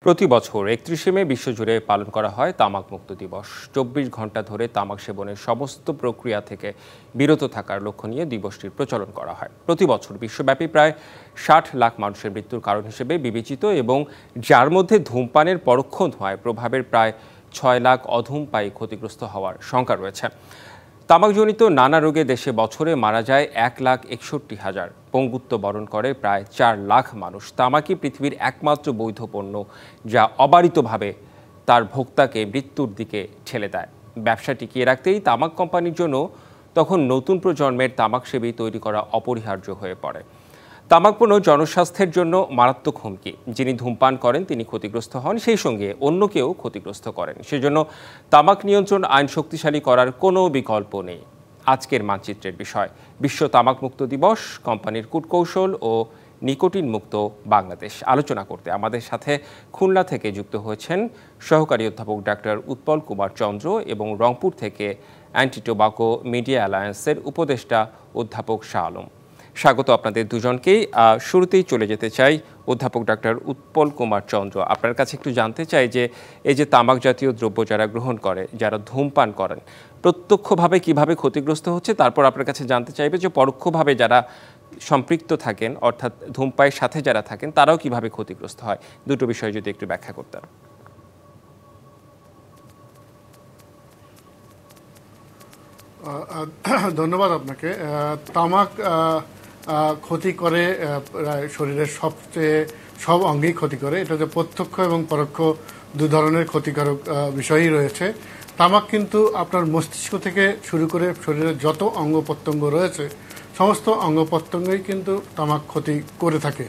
প্রতি বছর ৩১শে মে বিশ্বজুড়ে পালন করা হয় তামাক মুক্ত দিবস। ২৪ ঘন্টা ধরে তামাক সেবনের সমস্ত প্রক্রিয়া থেকে বিরত থাকার লক্ষ্য নিয়ে দিবসটির প্রচলন করা হয়। প্রতি বছর বিশ্বব্যাপী প্রায় ৬০ লাখ মানুষের মৃত্যুর কারণ হিসেবে বিবেচিত এবং যার মধ্যে ধূমপানের পরোক্ষ ধোঁয়ায় প্রভাবের প্রায় ৬ লাখ অধূমপায়ী ক্ষতিগ্রস্ত হওয়ার শঙ্কা রয়েছে। তামাকজনিত নানা রোগে দেশে বছরে মারা যায় ১,৬১,০০০, পঙ্গুত্ব বরণ করে প্রায় ৪ লাখ মানুষ। তামাকই পৃথিবীর একমাত্র বৈধ পণ্য যা অবারিতভাবে তার ভোক্তাকে মৃত্যুর দিকে ঠেলে দেয়। ব্যবসা টিকিয়ে রাখতেই তামাক কোম্পানির জন্য তখন নতুন প্রজন্মের তামাকসেবী তৈরি করা অপরিহার্য হয়ে পড়ে। তামাক পণ্য জনস্বাস্থ্যের জন্য মারাত্মক হুমকি। যিনি ধূমপান করেন তিনি ক্ষতিগ্রস্ত হন, সেই সঙ্গে অন্যকেও ক্ষতিগ্রস্ত করেন। সেজন্য তামাক নিয়ন্ত্রণ আইন শক্তিশালী করার কোনো বিকল্প নেই। আজকের মানচিত্রের বিষয় বিশ্ব তামাক মুক্ত দিবস, কোম্পানির কূটকৌশল ও নিকোটিন মুক্ত বাংলাদেশ। আলোচনা করতে আমাদের সাথে খুলনা থেকে যুক্ত হয়েছেন সহকারী অধ্যাপক ডাক্তার উৎপল কুমার চন্দ্র এবং রংপুর থেকে অ্যান্টি টোবাকো মিডিয়া অ্যালায়েন্সের উপদেষ্টা অধ্যাপক শাহ আলম। স্বাগত আপনাদের দুজনকেই। শুরুতেই চলে যেতে চাই অধ্যাপক ডাক্তার উৎপল কুমার চন্দ্র, আপনার কাছে একটু জানতে চাই যে এই যে তামাক জাতীয় দ্রব্য যারা গ্রহণ করে, যারা ধূমপান করেন, প্রত্যক্ষভাবে কিভাবে ক্ষতিগ্রস্ত হচ্ছে, তারপর আপনার কাছে জানতে চাইবে যে পরোক্ষভাবে যারা সম্পৃক্ত থাকেন অর্থাৎ ধূমপানের সাথে যারা থাকেন তারাও কিভাবে ক্ষতিগ্রস্ত হয়। দুটো বিষয় যদি একটু ব্যাখ্যা করতেন। ধন্যবাদ আপনাকে। তামাক ক্ষতি করে শরীরের সব অঙ্গেই ক্ষতি করে। এটা যে প্রত্যক্ষ এবং পরোক্ষ দু ধরনের ক্ষতিকারক বিষয়ই রয়েছে। তামাক কিন্তু আপনার মস্তিষ্ক থেকে শুরু করে শরীরের যত অঙ্গ প্রত্যঙ্গ রয়েছে সমস্ত অঙ্গ প্রত্যঙ্গই কিন্তু তামাক ক্ষতি করে থাকে।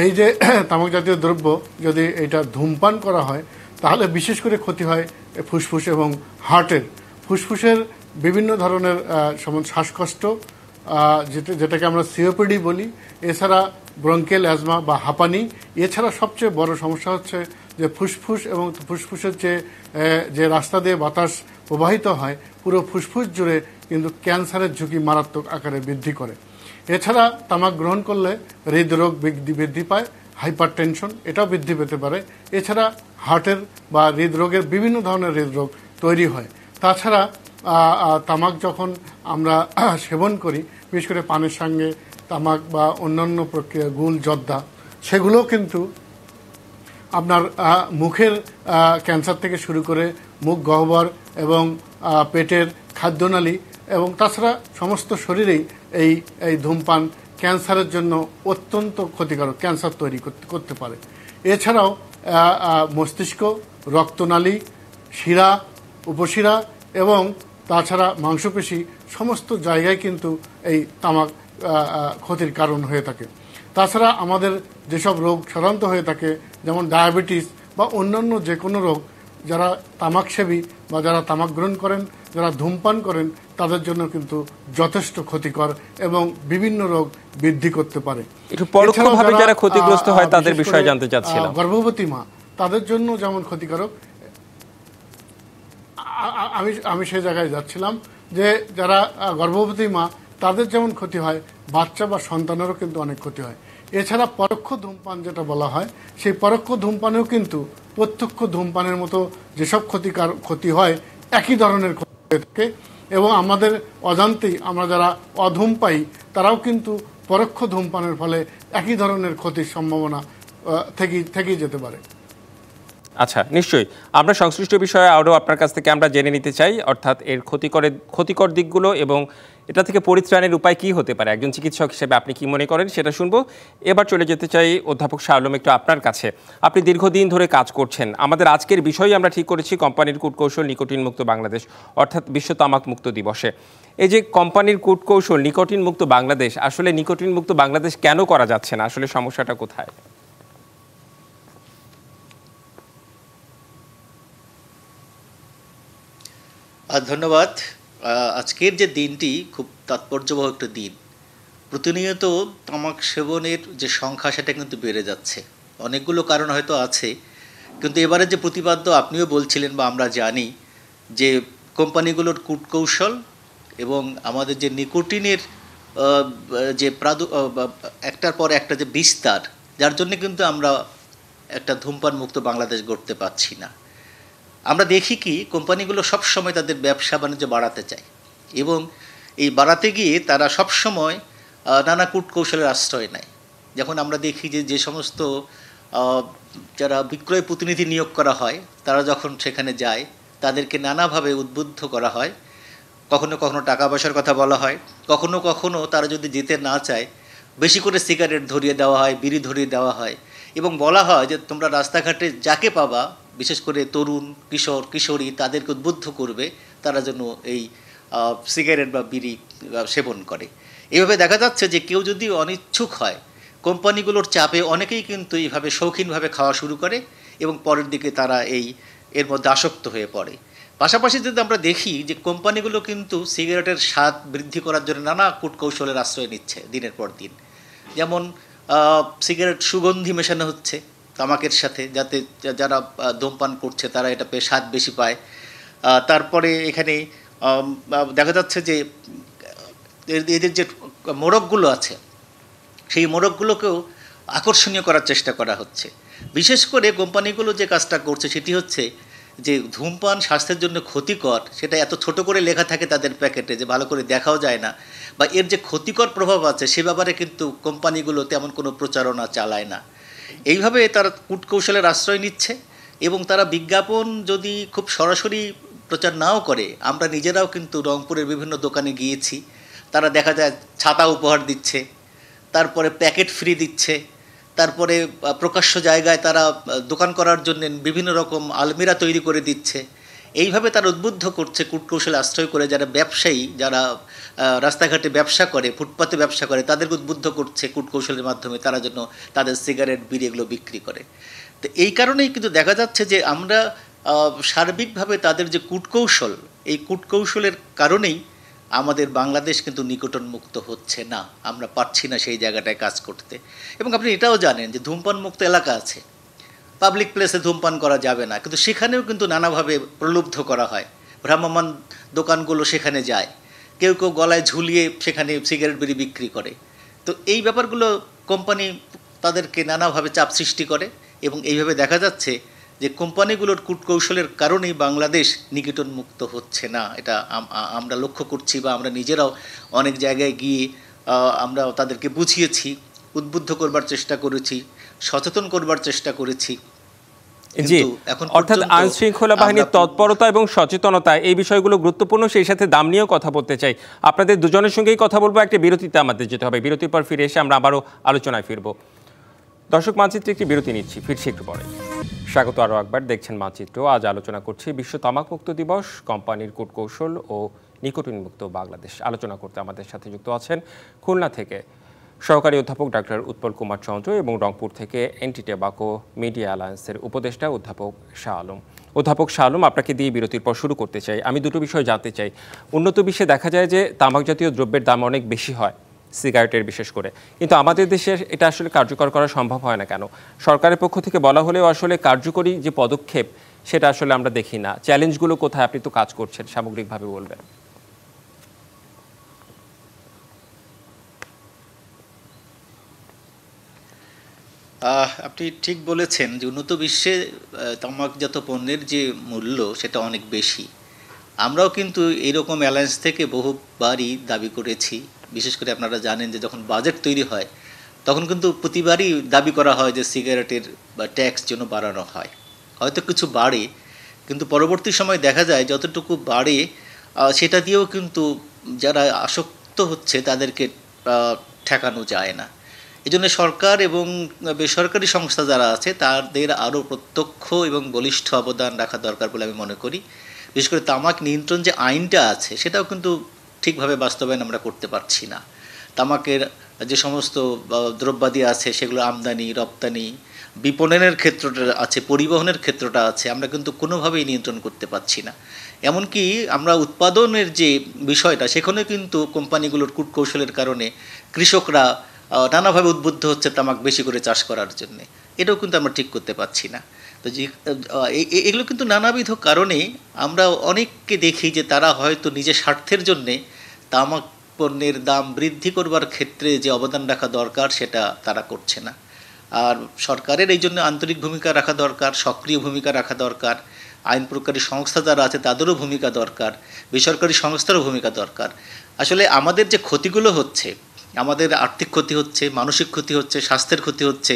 এই যে তামাক জাতীয় দ্রব্য যদি এটা ধূমপান করা হয় তাহলে বিশেষ করে ক্ষতি হয় ফুসফুস এবং হার্টের। ফুসফুসের বিভিন্ন ধরনের শ্বাসকষ্ট, যেটাকে আমরা সিওপিডি বলি, এছাড়া ব্রঙ্কেল অ্যাজমা বা হাঁপানি। এছাড়া সবচেয়ে বড় সমস্যা হচ্ছে যে ফুসফুস এবং ফুসফুসের যে রাস্তা দিয়ে বাতাস প্রবাহিত হয় পুরো ফুসফুস জুড়ে কিন্তু ক্যান্সারের ঝুঁকি মারাত্মক আকারে বৃদ্ধি করে। এছাড়া তামাক গ্রহণ করলে হৃদরোগ বৃদ্ধি পায়, হাইপার টেনশন এটাও বৃদ্ধি পেতে পারে। এছাড়া হার্টের বা হৃদরোগের বিভিন্ন ধরনের হৃদরোগ তৈরি হয়। তাছাড়া তামাক যখন আমরা সেবন করি, বিশেষ করে পানের সঙ্গে তামাক বা অন্যান্য প্রক্রিয়া গুল জর্দা, সেগুলোও কিন্তু আপনার মুখের ক্যান্সার থেকে শুরু করে মুখ গহ্বর এবং পেটের খাদ্যনালী এবং তাছাড়া সমস্ত শরীরেই এই ধূমপান ক্যান্সারের জন্য অত্যন্ত ক্ষতিকারক, ক্যান্সার তৈরি করতে পারে। এছাড়াও মস্তিষ্ক, রক্তনালী, শিরা, উপশিরা এবং তাছাড়া মাংসপেশি সমস্ত জায়গায় কিন্তু এই তামাক ক্ষতির কারণ হয়ে থাকে। তাছাড়া আমাদের যেসব রোগ সাধারণত হয়ে থাকে যেমন ডায়াবেটিস বা অন্যান্য যে কোনো রোগ, যারা তামাকসেবী বা যারা তামাক গ্রহণ করেন, যারা ধূমপান করেন তাদের জন্য কিন্তু যথেষ্ট ক্ষতিকর এবং বিভিন্ন রোগ বৃদ্ধি করতে পারে। যারা ক্ষতিগ্রস্ত হয় তাদের বিষয়ে জানতে চাচ্ছিলাম। গর্ভবতী মা, তাদের জন্য যেমন ক্ষতিকারক, আমি সেই জায়গায় যাচ্ছিলাম যে যারা গর্ভবতী মা তাদের যেমন ক্ষতি হয়, বাচ্চা বা সন্তানেরও কিন্তু অনেক ক্ষতি হয়। এছাড়া পরোক্ষ ধূমপান যেটা বলা হয়, সেই পরোক্ষ ধূমপানেও কিন্তু প্রত্যক্ষ ধূমপানের মতো যেসব ক্ষতি হয় একই ধরনের ক্ষতি হয়ে থাকে এবং আমাদের অজান্তেই আমরা যারা অধূমপায়ী তারাও কিন্তু পরোক্ষ ধূমপানের ফলে একই ধরনের ক্ষতির সম্ভাবনা থেকেই যেতে পারে। আচ্ছা, নিশ্চয়ই আমরা সংশ্লিষ্ট বিষয়ে আরও আপনার কাছ থেকে আমরা জেনে নিতে চাই, অর্থাৎ এর ক্ষতিকর দিকগুলো এবং এটা থেকে পরিত্রাণের উপায় কি হতে পারে। একজন চিকিৎসক হিসেবে আপনি কি মনে করেন সেটা শুনবো। এবার চলে যেতে চাই অধ্যাপক শাহ আলম, একটু আপনার কাছে। আপনি দীর্ঘদিন ধরে কাজ করছেন। আমাদের আজকের বিষয়ই আমরা ঠিক করেছি কোম্পানির কূটকৌশল নিকোটিন মুক্ত বাংলাদেশ, অর্থাৎ বিশ্ব তামাক মুক্ত দিবসে। এই যে কোম্পানির কূটকৌশল নিকোটিন মুক্ত বাংলাদেশ, আসলে নিকোটিন মুক্ত বাংলাদেশ কেন করা যাচ্ছে না? আসলে সমস্যাটা কোথায়? ধন্যবাদ। আজকের যে দিনটি খুব তাৎপর্যবহ একটা দিন। প্রতিনিয়ত তামাক সেবনের যে সংখ্যা সেটা কিন্তু বেড়ে যাচ্ছে। অনেকগুলো কারণ হয়তো আছে, কিন্তু এবারে যে প্রতিপাদ্য আপনিও বলছিলেন বা আমরা জানি যে কোম্পানিগুলোর কূটকৌশল এবং আমাদের যে নিকোটিনের যে একটার পর একটা যে বিস্তার, যার জন্য কিন্তু আমরা একটা ধূমপান মুক্ত বাংলাদেশ গড়তে পারছি না। আমরা দেখি কি কোম্পানিগুলো সবসময় তাদের ব্যবসা বাণিজ্য বাড়াতে চায় এবং এই বাড়াতে গিয়ে তারা সবসময় নানা কূটকৌশলের আশ্রয় নেয়। যখন আমরা দেখি যে সমস্ত যারা বিক্রয় প্রতিনিধি নিয়োগ করা হয় তারা যখন সেখানে যায় তাদেরকে নানাভাবে উদ্বুদ্ধ করা হয়, কখনো কখনো টাকা পয়সার কথা বলা হয়, কখনো কখনো তারা যদি যেতে না চায় বেশি করে সিগারেট ধরিয়ে দেওয়া হয়, বিড়ি ধরিয়ে দেওয়া হয় এবং বলা হয় যে তোমরা রাস্তাঘাটে যাকে পাবা বিশেষ করে তরুণ কিশোর কিশোরী তাদেরকে উদ্বুদ্ধ করবে তারা যেন এই সিগারেট বা বিড়ি সেবন করে। এইভাবে দেখা যাচ্ছে যে কেউ যদি অনিচ্ছুক হয় কোম্পানিগুলোর চাপে অনেকেই কিন্তু এইভাবে শৌখিনভাবে খাওয়া শুরু করে এবং পরের দিকে তারা এর মধ্যে আসক্ত হয়ে পড়ে। পাশাপাশি যদি আমরা দেখি যে কোম্পানিগুলো কিন্তু সিগারেটের স্বাদ বৃদ্ধি করার জন্য নানা কূটকৌশলের আশ্রয় নিচ্ছে দিনের পর দিন। যেমন সিগারেট সুগন্ধি মেশানো হচ্ছে তামাকের সাথে, যাতে যারা ধূমপান করছে তারা এটা পেয়ে স্বাদ বেশি পায়। তারপরে এখানে দেখা যাচ্ছে যে এদের যে মোড়কগুলো আছে সেই মোড়কগুলোকেও আকর্ষণীয় করার চেষ্টা করা হচ্ছে। বিশেষ করে কোম্পানিগুলো যে কাজটা করছে সেটি হচ্ছে যে ধূমপান স্বাস্থ্যের জন্য ক্ষতিকর সেটা এত ছোট করে লেখা থাকে তাদের প্যাকেটে যে ভালো করে দেখাও যায় না, বা এর যে ক্ষতিকর প্রভাব আছে সে ব্যাপারে কিন্তু কোম্পানিগুলো তেমন কোনো প্রচারণা চালায় না। এইভাবে তারা কূটকৌশলের আশ্রয় নিচ্ছে এবং তারা বিজ্ঞাপন যদি খুব সরাসরি প্রচার নাও করে, আমরা নিজেরাও কিন্তু রংপুরের বিভিন্ন দোকানে গিয়েছি, তারা দেখা যায় ছাতা উপহার দিচ্ছে, তারপরে প্যাকেট ফ্রি দিচ্ছে, তারপরে প্রকাশ্য জায়গায় তারা দোকান করার জন্য বিভিন্ন রকম আলমিরা তৈরি করে দিচ্ছে। এইভাবে তারা উদ্বুদ্ধ করছে কূটকৌশলে আশ্রয় করে যারা ব্যবসায়ী, যারা রাস্তাঘাটে ব্যবসা করে, ফুটপাতে ব্যবসা করে, তাদেরকে উদ্বুদ্ধ করছে কূটকৌশলের মাধ্যমে তারা যেন তাদের সিগারেট বিড়ি এগুলো বিক্রি করে। তো এই কারণেই কিন্তু দেখা যাচ্ছে যে আমরা সার্বিকভাবে তাদের যে কূটকৌশল, এই কূটকৌশলের কারণেই আমাদের বাংলাদেশ কিন্তু নিকোটিনমুক্ত হচ্ছে না, আমরা পারছি না সেই জায়গাটায় কাজ করতে। এবং আপনি এটাও জানেন যে ধূমপান মুক্ত এলাকা আছে, পাবলিক প্লেসে ধূমপান করা যাবে না, কিন্তু সেখানেও কিন্তু নানাভাবে প্রলুব্ধ করা হয়। ভ্রাম্যমাণ দোকানগুলো সেখানে যায়, কেউ কেউ গলায় ঝুলিয়ে সেখানে সিগারেট বিড়ি বিক্রি করে। তো এই ব্যাপারগুলো কোম্পানি তাদেরকে নানাভাবে চাপ সৃষ্টি করে এবং এইভাবে দেখা যাচ্ছে যে কোম্পানিগুলোর কূটকৌশলের কারণেই বাংলাদেশ নিকোটিন মুক্ত হচ্ছে না। এটা আমরা লক্ষ্য করছি বা আমরা নিজেরাও অনেক জায়গায় গিয়ে আমরা তাদেরকে বুঝিয়েছি, উদ্বুদ্ধ করবার চেষ্টা করেছি, সচেতন করবার চেষ্টা করেছি। জি, অর্থাৎ আইন শৃঙ্খলা বাহিনীর তৎপরতা এবং সচেতনতা এই বিষয়গুলো গুরুত্বপূর্ণ। সেই সাথে দাম নিয়েও কথা বলতে চাই। আপনাদের দুজনের সঙ্গেই কথা বলবো, একটা বিরতিতে আমাদের যেতে হবে। বিরতির পর ফিরে এসে আমরা আবারও আলোচনায় ফিরবো। দর্শক, মানচিত্রে একটি বিরতি নিচ্ছি, ফিরছি একটু পরে। স্বাগত আরও একবার, দেখছেন মানচিত্র। আজ আলোচনা করছি বিশ্ব তামাক মুক্ত দিবস, কোম্পানির কূটকৌশল ও নিকোটিন মুক্ত বাংলাদেশ। আলোচনা করতে আমাদের সাথে যুক্ত আছেন খুলনা থেকে সহকারী অধ্যাপক ডাক্তার উৎপল কুমার চন্দ্র এবং রংপুর থেকে এন্টি টোবাকো মিডিয়া অ্যালায়েন্সের উপদেষ্টা অধ্যাপক শাহ আলম। অধ্যাপক শাহ আলম, আপনাকে দিয়ে বিরতির পর শুরু করতে চাই। আমি দুটো বিষয় জানতে চাই। উন্নত বিশ্বে দেখা যায় যে তামাক জাতীয় দ্রব্যের দাম অনেক বেশি হয়, সিগারেটের বিশেষ করে, কিন্তু আমাদের দেশে এটা আসলে কার্যকর করা সম্ভব হয় না কেন? সরকারের পক্ষ থেকে বলা হলেও আসলে কার্যকরী যে পদক্ষেপ সেটা আসলে আমরা দেখি না। চ্যালেঞ্জগুলো কোথায়? আপনি তো কাজ করছেন, সামগ্রিকভাবে বলবেন। আপনি ঠিক বলেছেন যে উন্নত বিশ্বে তামাকজাত পণ্যের যে মূল্য সেটা অনেক বেশি। আমরাও কিন্তু এইরকম অ্যালায়েন্স থেকে বহুবারই দাবি করেছি। বিশেষ করে আপনারা জানেন যে যখন বাজেট তৈরি হয় তখন কিন্তু প্রতিবারই দাবি করা হয় যে সিগারেটের বা ট্যাক্স যেন বাড়ানো হয়। হয়তো কিছু বাড়ে, কিন্তু পরবর্তী সময় দেখা যায় যতটুকু বাড়ে সেটা দিয়েও কিন্তু যারা আসক্ত হচ্ছে তাদেরকে ঠেকানো যায় না। এই জন্য সরকার এবং বেসরকারি সংস্থা যারা আছে তাদের আরও প্রত্যক্ষ এবং বলিষ্ঠ অবদান রাখা দরকার বলে আমি মনে করি। বিশেষ করে তামাক নিয়ন্ত্রণ যে আইনটা আছে সেটাও কিন্তু ঠিকভাবে বাস্তবায়ন আমরা করতে পারছি না। তামাকের যে সমস্ত দ্রব্যাদি আছে সেগুলো আমদানি, রপ্তানি, বিপণনের ক্ষেত্রটা আছে, পরিবহনের ক্ষেত্রটা আছে, আমরা কিন্তু কোনোভাবেই নিয়ন্ত্রণ করতে পারছি না। এমনকি আমরা উৎপাদনের যে বিষয়টা সেখানে কিন্তু কোম্পানিগুলোর কূটকৌশলের কারণে কৃষকরা নানাভাবে উদ্বুদ্ধ হচ্ছে তামাক বেশি করে চাষ করার জন্য, এটাও কিন্তু আমরা ঠিক করতে পারছি না। তো এগুলো কিন্তু নানাবিধ কারণে আমরা অনেককে দেখি যে তারা হয়তো নিজের স্বার্থের জন্যে তামাক পণ্যের দাম বৃদ্ধি করবার ক্ষেত্রে যে অবদান রাখা দরকার সেটা তারা করছে না। আর সরকারের এই জন্য আন্তরিক ভূমিকা রাখা দরকার, সক্রিয় ভূমিকা রাখা দরকার, আইন প্রয়োগকারী সংস্থা যারা আছে তাদেরও ভূমিকা দরকার, বেসরকারি সংস্থারও ভূমিকা দরকার। আসলে আমাদের যে ক্ষতিগুলো হচ্ছে, আমাদের আর্থিক ক্ষতি হচ্ছে, মানসিক ক্ষতি হচ্ছে, স্বাস্থ্যের ক্ষতি হচ্ছে,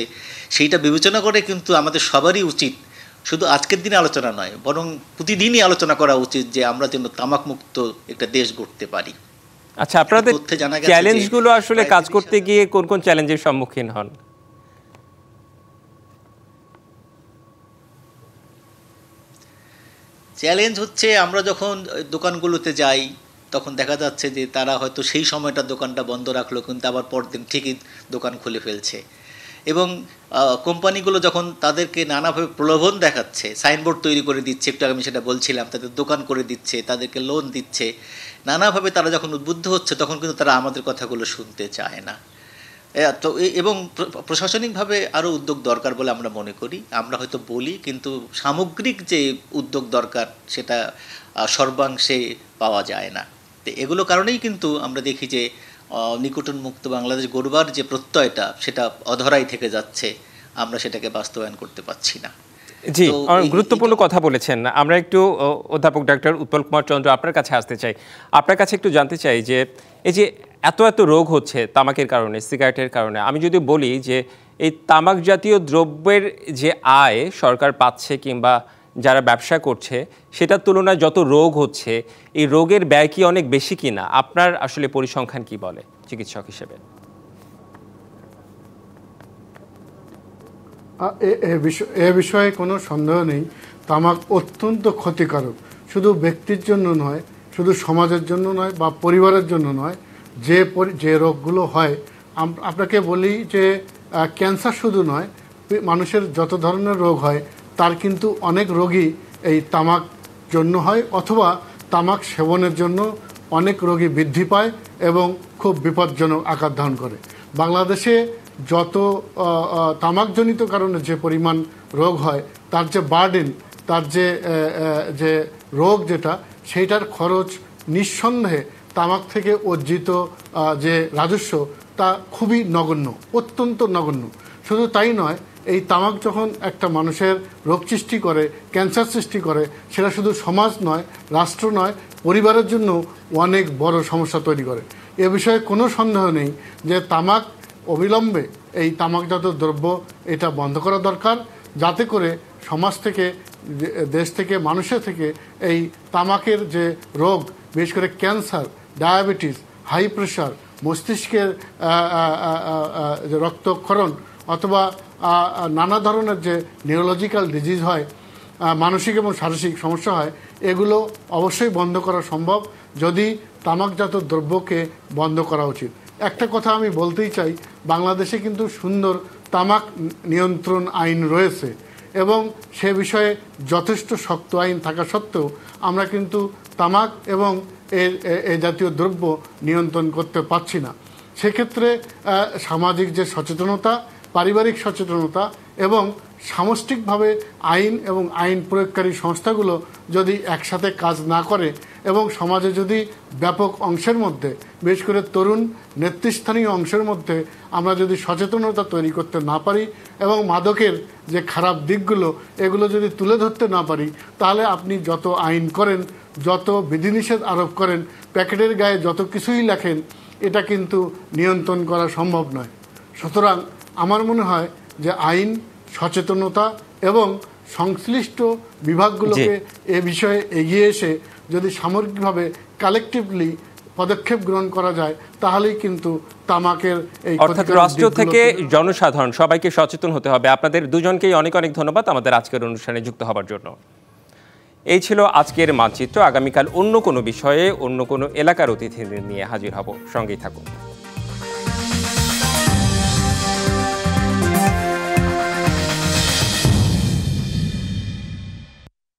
সেইটা বিবেচনা করে কিন্তু আমাদের সবারই উচিত শুধু আজকের দিনে আলোচনা নয়, বরং প্রতিদিনই আলোচনা করা উচিত যে আমরা যেন তামাক মুক্ত একটা দেশ গড়তে পারি। আচ্ছা, আপনাদের চ্যালেঞ্জগুলো আসলে কাজ করতে গিয়ে কোন কোন চ্যালেঞ্জের সম্মুখীন হন? চ্যালেঞ্জ হচ্ছে আমরা যখন দোকানগুলোতে যাই তখন দেখা যাচ্ছে যে তারা হয়তো সেই সময়টা দোকানটা বন্ধ রাখলো, কিন্তু আবার পরদিন ঠিকই দোকান খুলে ফেলছে। এবং কোম্পানিগুলো যখন তাদেরকে নানাভাবে প্রলোভন দেখাচ্ছে, সাইনবোর্ড তৈরি করে দিচ্ছে, একটু আমি সেটা বলছিলাম, তাদের দোকান করে দিচ্ছে, তাদেরকে লোন দিচ্ছে, নানাভাবে তারা যখন উদ্বুদ্ধ হচ্ছে তখন কিন্তু তারা আমাদের কথাগুলো শুনতে চায় না। তো এবং প্রশাসনিকভাবে আরও উদ্যোগ দরকার বলে আমরা মনে করি। আমরা হয়তো বলি, কিন্তু সামগ্রিক যে উদ্যোগ দরকার সেটা সর্বাংশে পাওয়া যায় না। তো এগুলো কারণেই কিন্তু আমরা দেখি যে নিকোটিন মুক্ত বাংলাদেশ গড়বার যে প্রত্যয়টা সেটা অধরাই থেকে যাচ্ছে, আমরা সেটাকে বাস্তবায়ন করতে পারছি না। জি, গুরুত্বপূর্ণ কথা বলেছেন। আমরা একটু অধ্যাপক ডাক্তার উৎপল কুমার চন্দ্র আপনার কাছে আসতে চাই। আপনার কাছে একটু জানতে চাই যে এই যে এত এত রোগ হচ্ছে তামাকের কারণে, সিগারেটের কারণে, আমি যদি বলি যে এই তামাক জাতীয় দ্রব্যের যে আয় সরকার পাচ্ছে কিংবা যারা ব্যবসা করছে সেটার তুলনায় যত রোগ হচ্ছে, এই রোগের ব্যয় কি অনেক বেশি কিনা? আপনার আসলে পরিসংখ্যান কি বলে চিকিৎসক হিসেবে? এ বিষয়ে কোনো সন্দেহ নেই, তামাক অত্যন্ত ক্ষতিকারক, শুধু ব্যক্তির জন্য নয়, শুধু সমাজের জন্য নয় বা পরিবারের জন্য নয়। যে রোগগুলো হয়, আপনাকে বলি যে ক্যান্সার শুধু নয়, মানুষের যত ধরনের রোগ হয় তার কিন্তু অনেক রোগী এই তামাক জন্য হয়, অথবা তামাক সেবনের জন্য অনেক রোগী বৃদ্ধি পায় এবং খুব বিপজ্জনক আকার ধারণ করে। বাংলাদেশে যত তামাকজনিত কারণে যে পরিমাণ রোগ হয়, তার যে বার্ডেন, তার যে রোগ যেটা, সেইটার খরচ নিঃসন্দেহে তামাক থেকে অর্জিত যে রাজস্ব তা খুবই নগণ্য, অত্যন্ত নগণ্য। শুধু তাই নয়, এই তামাক যখন একটা মানুষের রোগ সৃষ্টি করে, ক্যান্সার সৃষ্টি করে, সেটা শুধু সমাজ নয়, রাষ্ট্র নয়, পরিবারের জন্য অনেক বড় সমস্যা তৈরি করে। এ বিষয়ে কোনো সন্দেহ নেই যে তামাক অবিলম্বে, এই তামাকজাত দ্রব্য এটা বন্ধ করা দরকার, যাতে করে সমাজ থেকে, দেশ থেকে, মানুষের থেকে এই তামাকের যে রোগ, বিশেষ করে ক্যান্সার, ডায়াবেটিস, হাই প্রেশার, মস্তিষ্কের রক্তক্ষরণ অথবা নানা ধরনের যে নিউরোলজিক্যাল ডিজিজ হয়, মানসিক এবং শারীরিক সমস্যা হয়, এগুলো অবশ্যই বন্ধ করা সম্ভব যদি তামাকজাত দ্রব্যকে বন্ধ করা উচিত। একটা কথা আমি বলতেই চাই, বাংলাদেশে কিন্তু সুন্দর তামাক নিয়ন্ত্রণ আইন রয়েছে এবং সে বিষয়ে যথেষ্ট শক্ত আইন থাকা সত্ত্বেও আমরা কিন্তু তামাক এবং এ জাতীয় দ্রব্য নিয়ন্ত্রণ করতে পারছি না। সেক্ষেত্রে সামাজিক যে সচেতনতা, পারিবারিক সচেতনতা এবং সামষ্টিকভাবে আইন এবং আইন প্রয়োগকারী সংস্থাগুলো যদি একসাথে কাজ না করে এবং সমাজে যদি ব্যাপক অংশের মধ্যে, বিশেষ করে তরুণ নেতৃস্থানীয় অংশের মধ্যে আমরা যদি সচেতনতা তৈরি করতে না পারি এবং মাদকের যে খারাপ দিকগুলো এগুলো যদি তুলে ধরতে না পারি, তাহলে আপনি যত আইন করেন, যত বিধিনিষেধ আরোপ করেন, প্যাকেটের গায়ে যত কিছুই লেখেন, এটা কিন্তু নিয়ন্ত্রণ করা সম্ভব নয়। সুতরাং আমার মনে হয় যে আইন, সচেতনতা এবং সংশ্লিষ্ট বিভাগগুলোকে এ বিষয়ে এগিয়ে এসে যদি সামগ্রিকভাবে কালেকটিভলি পদক্ষেপ গ্রহণ করা যায়, তাহলেই কিন্তু তামাকের এই, অর্থাৎ রাষ্ট্র থেকে জনসাধারণ সবাইকে সচেতন হতে হবে। আপনাদের দুজনকেই অনেক অনেক ধন্যবাদ আমাদের আজকের অনুষ্ঠানে যুক্ত হবার জন্য। এই ছিল আজকের মানচিত্র। আগামীকাল অন্য কোনো বিষয়ে, অন্য কোনো এলাকার অতিথিদের নিয়ে হাজির হব। সঙ্গেই থাকুন।